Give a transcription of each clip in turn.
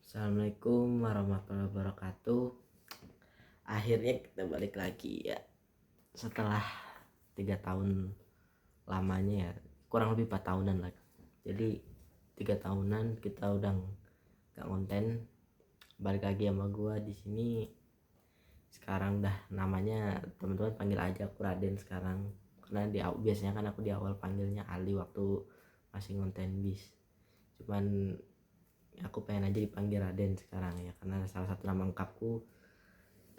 Assalamualaikum warahmatullahi wabarakatuh. Akhirnya kita balik lagi ya setelah 3 tahun lamanya ya, kurang lebih 4 tahunan lah. Jadi 3 tahunan kita udah gak konten. Balik lagi sama gua di sini. Sekarang dah namanya teman-teman panggil aja aku Raden sekarang. Karena biasanya kan aku di awal panggilnya Ali waktu masih konten bis. Cuman aku pengen aja dipanggil Raden sekarang ya, karena salah satu nama lengkapku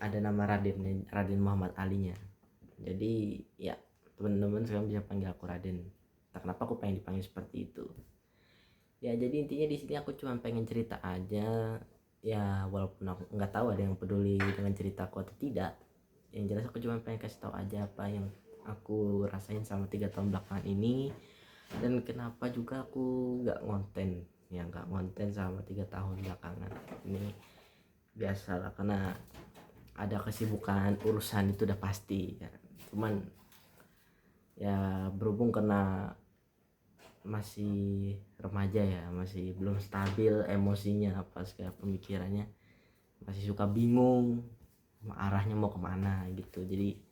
ada nama Raden, Raden Muhammad Alinya. Jadi ya teman-teman sekarang bisa panggil aku Raden. Tak kenapa aku pengen dipanggil seperti itu. Ya jadi intinya di sini aku cuma pengen cerita aja. Ya walaupun aku nggak tahu ada yang peduli dengan ceritaku atau tidak. Yang jelas aku cuma pengen kasih tahu aja apa yang aku rasain selama 3 tahun belakangan ini, dan kenapa juga aku nggak ngonten, ya nggak ngonten selama 3 tahun belakangan ini. Biasalah, karena ada kesibukan urusan itu udah pasti ya. Cuman ya berhubung karena masih remaja ya, masih belum stabil emosinya apa segala pemikirannya, masih suka bingung arahnya mau kemana gitu. Jadi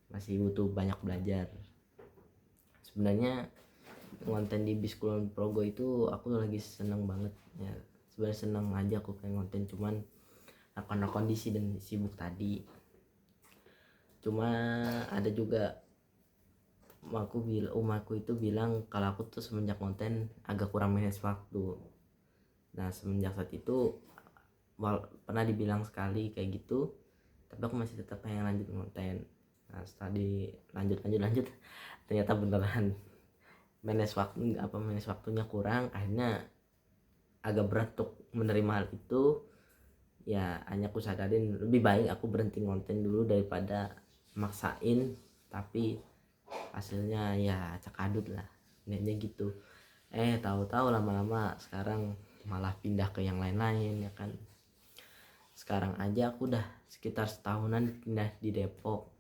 masih butuh banyak belajar. Sebenarnya konten di bis Kulon Progo itu aku lagi seneng banget ya. Sebenarnya seneng aja aku pengen konten, cuman karena kondisi dan sibuk tadi. Cuma ada juga umaku itu bilang kalau aku tuh semenjak konten agak kurang manage waktu. Nah semenjak saat itu pernah dibilang sekali kayak gitu, tapi aku masih tetap pengen lanjut konten. Nah setelah lanjut ternyata beneran manage waktunya kurang. Akhirnya agak berat untuk menerima hal itu. Ya hanya aku sadarin lebih baik aku berhenti konten dulu daripada maksain tapi hasilnya ya acak adut lah, niatnya gitu. Tahu-tahu lama-lama sekarang malah pindah ke yang lain-lain ya kan. Sekarang aja aku udah sekitar setahunan pindah di Depok.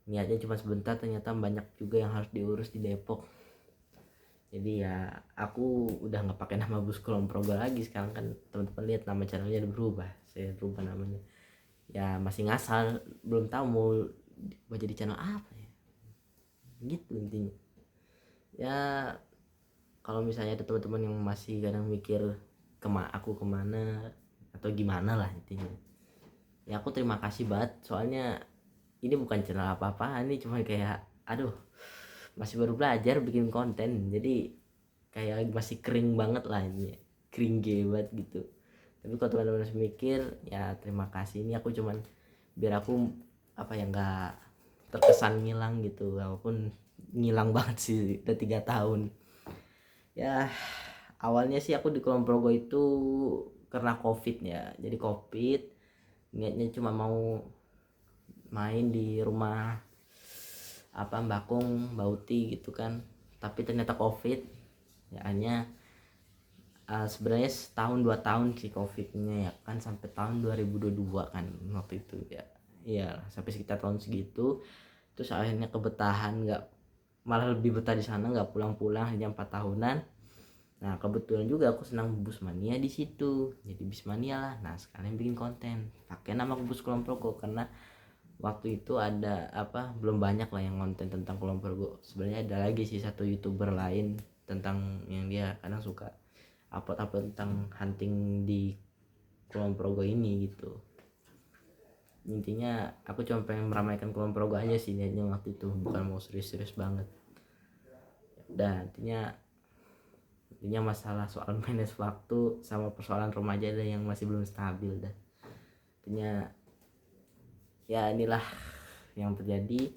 Niatnya cuma sebentar, ternyata banyak juga yang harus diurus di Depok. Jadi ya aku udah nggak pakai nama Bus Kulon Progo lagi. Sekarang kan teman-teman lihat nama channelnya udah berubah, saya berubah namanya. Ya masih ngasal, belum tahu mau jadi channel apa ya, gitu intinya. Ya kalau misalnya ada teman-teman yang masih kadang mikir aku kemana atau gimana lah intinya, ya aku terima kasih banget. Soalnya ini bukan channel apa-apa, ini cuma kayak aduh masih baru belajar bikin konten, jadi kayak masih kering banget lah ini, kering banget gitu. Tapi kalau teman-teman masih mikir, ya terima kasih. Ini aku cuman biar aku apa ya, nggak terkesan ngilang gitu, walaupun ngilang banget sih udah 3 tahun. Ya awalnya sih aku di Kulon Progo itu karena covid ya, jadi covid niatnya cuma mau main di rumah apa Mbakung Bauti gitu kan, tapi ternyata covid. Ya hanya sebenarnya setahun 2 tahun sih covidnya ya kan, sampai tahun 2022 kan waktu itu ya. Iya sampai sekitar tahun segitu. Terus akhirnya kebetahan, nggak, malah lebih betah di sana, nggak pulang-pulang hanya 4 tahunan. Nah kebetulan juga aku senang bus mania di situ, jadi bis mania lah. Nah sekalian bikin konten pakai nama Bus Kulon Progo, karena waktu itu ada apa, belum banyak lah yang konten tentang Kulon Progo. Sebenarnya ada lagi sih satu youtuber lain tentang yang dia kadang suka upload tentang hunting di Kulon Progo ini gitu. Intinya aku cuma pengen meramaikan Kulon Progo aja sih niatnya waktu itu, bukan mau serius-serius banget. Dan intinya masalah soal manage waktu sama persoalan remaja ada yang masih belum stabil dah. Intinya ya inilah yang terjadi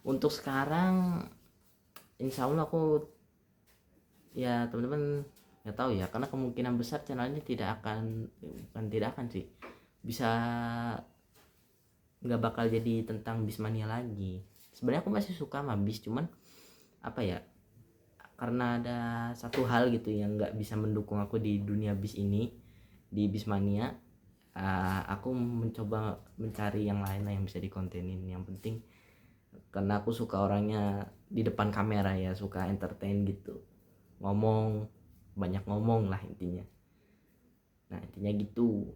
untuk sekarang. Insya Allah aku, ya teman-teman nggak tahu ya, karena kemungkinan besar channelnya bukan tidak akan sih, bisa nggak bakal jadi tentang Bismania lagi. Sebenarnya aku masih suka sama bis, cuman apa ya, karena ada satu hal gitu yang nggak bisa mendukung aku di dunia bis ini, di Bismania. Aku mencoba mencari yang lain lah yang bisa dikontenin. Yang penting karena aku suka orangnya di depan kamera ya, suka entertain gitu, banyak ngomong lah intinya. Nah intinya gitu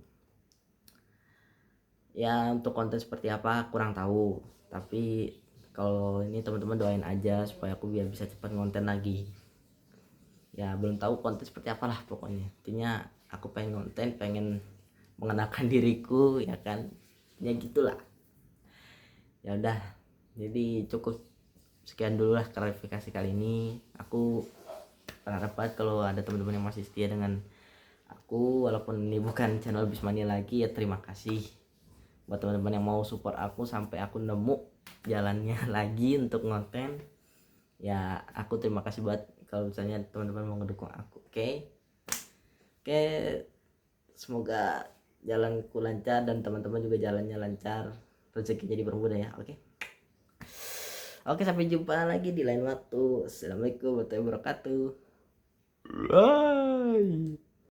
ya. Untuk konten seperti apa kurang tahu, tapi kalau ini teman-teman doain aja supaya aku biar bisa cepat konten lagi. Ya belum tahu konten seperti apalah pokoknya, intinya aku pengen konten, pengen mengenalkan diriku ya kan, ya gitulah. Ya udah, jadi cukup sekian dulu lah klarifikasi kali ini. Aku berharap banget kalau ada teman-teman yang masih setia dengan aku walaupun ini bukan channel Bismania lagi. Ya terima kasih buat teman-teman yang mau support aku sampai aku nemu jalannya lagi untuk ngonten. Ya aku terima kasih buat kalau misalnya teman-teman mau ngedukung aku. Oke, semoga jalanku lancar dan teman-teman juga jalannya lancar, rezekinya dipermudah ya. Oke, sampai jumpa lagi di lain waktu. Assalamualaikum warahmatullahi wabarakatuh.